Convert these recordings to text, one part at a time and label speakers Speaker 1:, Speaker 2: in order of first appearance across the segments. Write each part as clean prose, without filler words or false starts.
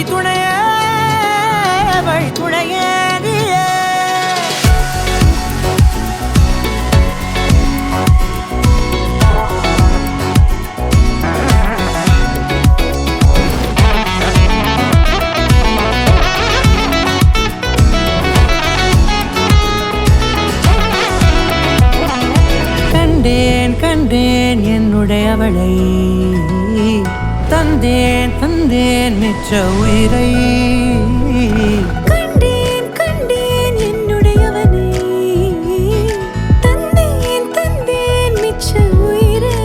Speaker 1: வழித்துணையே வழித்துணையே நீயே. கண்டேன் கண்டேன் என்னுடையவளை, தந்தேன் தந்தேன் மிச்ச உயிரை.
Speaker 2: கண்டேன் கண்டேன் என்னுடையவனை, தந்தேன் தந்தேன் மிச்ச உயிரை.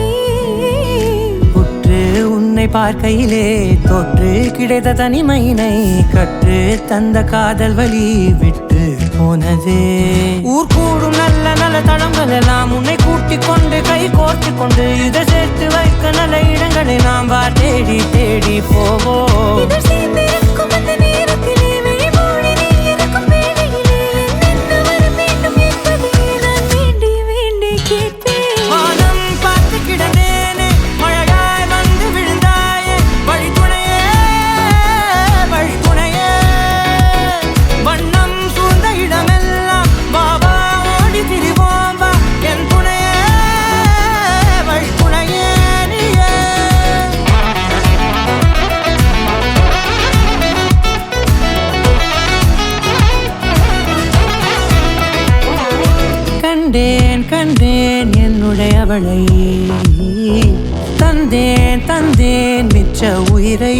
Speaker 1: உற்று உன்னை பார்க்கையிலே தொற்று கிடைத்த தனிமையினை கற்று தந்த காதல் வழி விட்டு போனதே. ஊர் கூடும் நல்ல நல்ல தளங்கள் எல்லாம் உன்னை கூட்டிக் கொண்டு கை கோர்த்து கொண்டு இதை சேர்த்து வைக்க நல்ல இடங்களை நாம் வா தேடி தேடி போவோம்.
Speaker 2: இதழ் சேர்ந்திருக்கும் அந்த நேரத்திலே விழிமூடி நீ இருக்கும் வேளையிலே என்னென்ன வர வேண்டும் என்பதை நான் வேண்டி வேண்டி கேட்பேன்.
Speaker 1: வானம் பார்த்து கிடந்தேனே, மழையாய் வந்து விழுந்தாயே, வழித்துணையே வழித்துணையே. வண்ணம் சூழ்ந்த இடமெல்லாம் வா வா ஓடி திரிவோம் வா, என் துணையே வழித்துணையே நீயே. கண்டேன் கண்டேன் என்னுடையவளை, தந்தேன் தந்தேன் மிச்ச உயிரை.